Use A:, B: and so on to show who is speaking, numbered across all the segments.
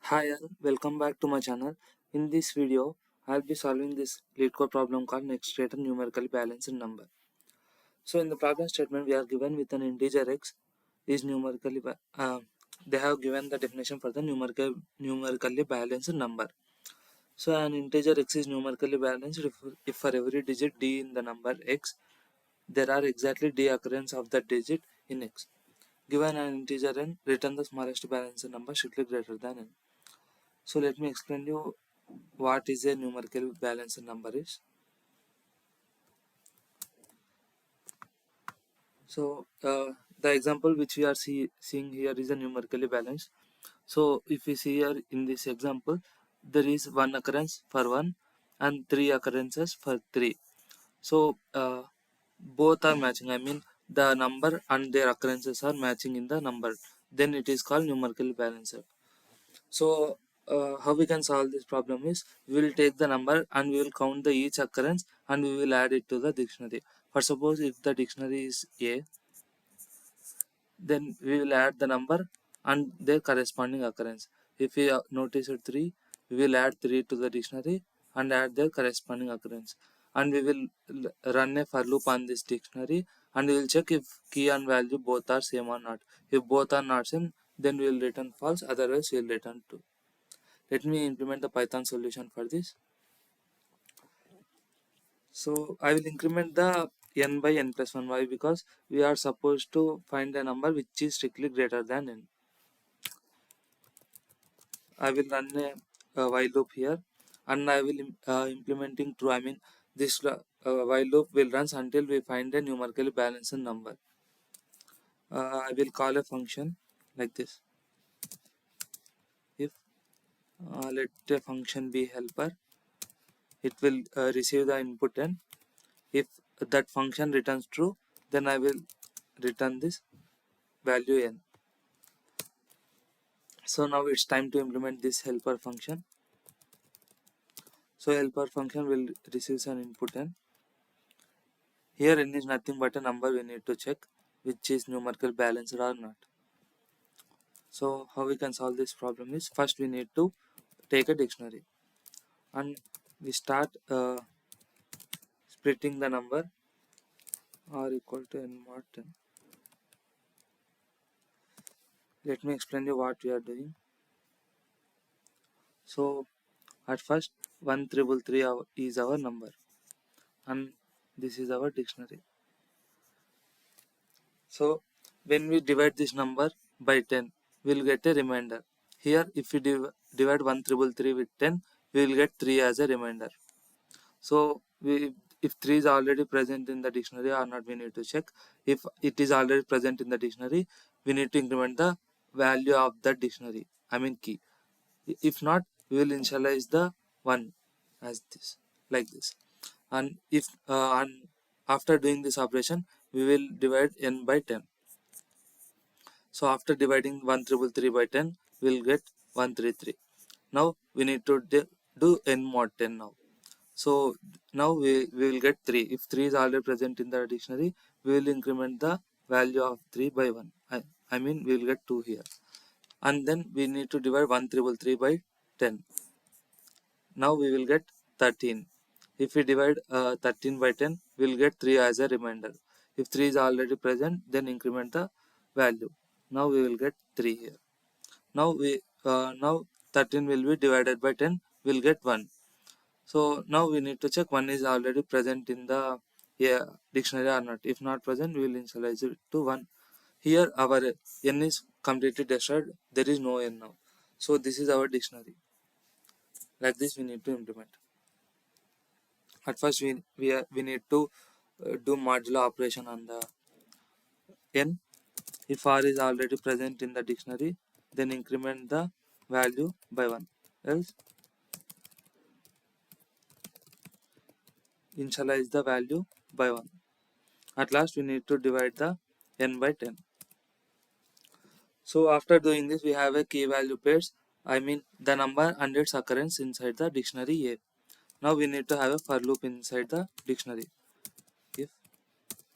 A: Hi all, welcome back to my channel. In this video, I'll be solving this LeetCode problem called next greater numerically balanced number. So in the problem statement, we are given with an integer x is they have given the definition for the numerically balanced number. So an integer x is numerically balanced if for every digit d in the number x, there are exactly d occurrence of that digit in x. Given an integer n, return the smallest balanced number strictly greater than n. So let me explain you what is a numerical balanced number is. So the example which we are seeing here is a numerically balanced. So if we see here in this example, there is one occurrence for 1 and 3 occurrences for 3. So both are matching. I mean the number and their occurrences are matching in the number. Then it is called numerically balanced. So how we can solve this problem is we will take the number and we will count the each occurrence and we will add it to the dictionary. For suppose if the dictionary is A, then we will add the number and their corresponding occurrence. If we notice it 3, we will add 3 to the dictionary and add their corresponding occurrence. And we will run a for loop on this dictionary and we will check if key and value both are same or not. If both are not same, then we will return false, otherwise we will return true. Let me implement the Python solution for this. So I will increment the n by n plus 1. Why? Because we are supposed to find a number which is strictly greater than n. I will run a while loop here and I will implementing true. I mean this while loop will run until we find a numerically balanced number. I will call a function like this. If let a function be helper, it will receive the input n. If that function returns true, then I will return this value n. So now it's time to implement this helper function. So helper function will receive an input n. Here n is nothing but a number we need to check which is numerical balanced or not. So how we can solve this problem is first we need to take a dictionary and we start splitting the number r equal to n mod 10. Let me explain you what we are doing. So at first 1333 is our number and this is our dictionary. So when we divide this number by 10, we will get a remainder. Here if we divide 1333 with 10, we will get 3 as a remainder. So if 3 is already present in the dictionary or not, we need to check. If it is already present in the dictionary, we need to increment the value of the dictionary, I mean key. If not, we will initialize the 1 as this, like this. And if and after doing this operation, we will divide n by 10. So after dividing 1333 by 10, we will get 133. Now we need to do n mod 10 now. So now we will get 3. If 3 is already present in the dictionary, we will increment the value of 3 by 1. I mean we will get 2 here. And then we need to divide 1333 by 10. Now we will get 13. If we divide 13 by 10, we will get 3 as a remainder. If 3 is already present, then increment the value. Now we will get 3 here. Now 13 will be divided by 10, we will get 1. So now we need to check 1 is already present in the dictionary or not. If not present, we will initialize it to 1. Here our n is completely destroyed. There is no n now. So this is our dictionary. Like this we need to implement. At first we need to do modulo operation on the n. If r is already present in the dictionary, then increment the value by 1. Else initialize the value by 1. At last we need to divide the n by 10. So after doing this, we have a key value pairs. I mean the number and its occurrence inside the dictionary A. Now we need to have a for loop inside the dictionary. If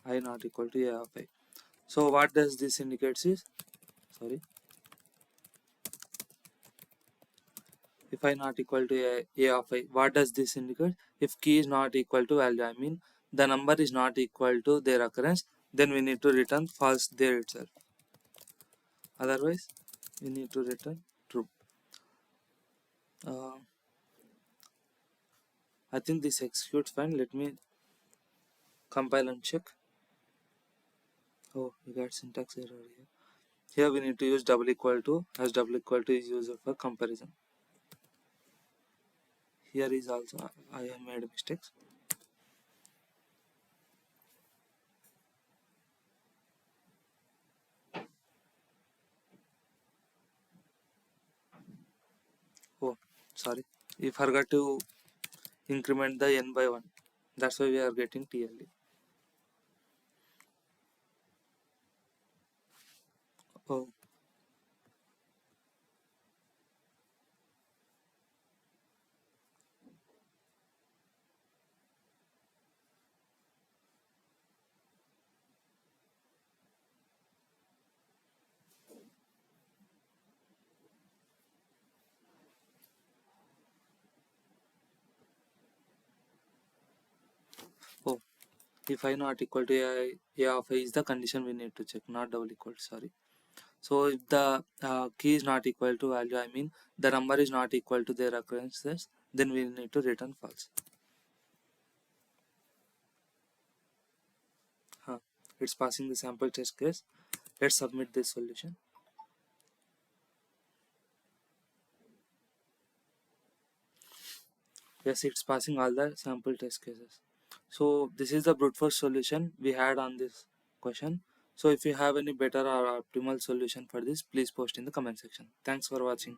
A: I not equal to a of I. So what does this indicates is, sorry. if I not equal to a of I, what does this indicate? If key is not equal to value, I mean the number is not equal to their occurrence, then we need to return false there itself. Otherwise we need to return true. uh, I think this executes fine. Let me compile and check. Oh, we got syntax error here. Here we need to use double equal to, as double equal to is used for comparison. Here is also I have made mistakes. Oh, sorry, we forgot to increment the n by 1. That's why we are getting TLD. Oh, oh, if I not equal to a of I is the condition we need to check, not double equal. Sorry. So if the key is not equal to value, I mean the number is not equal to their occurrences, then we need to return false. Huh. It's passing the sample test case. Let's submit this solution. Yes, it's passing all the sample test cases. So this is the brute force solution we had on this question. So if you have any better or optimal solution for this, please post in the comment section. Thanks for watching.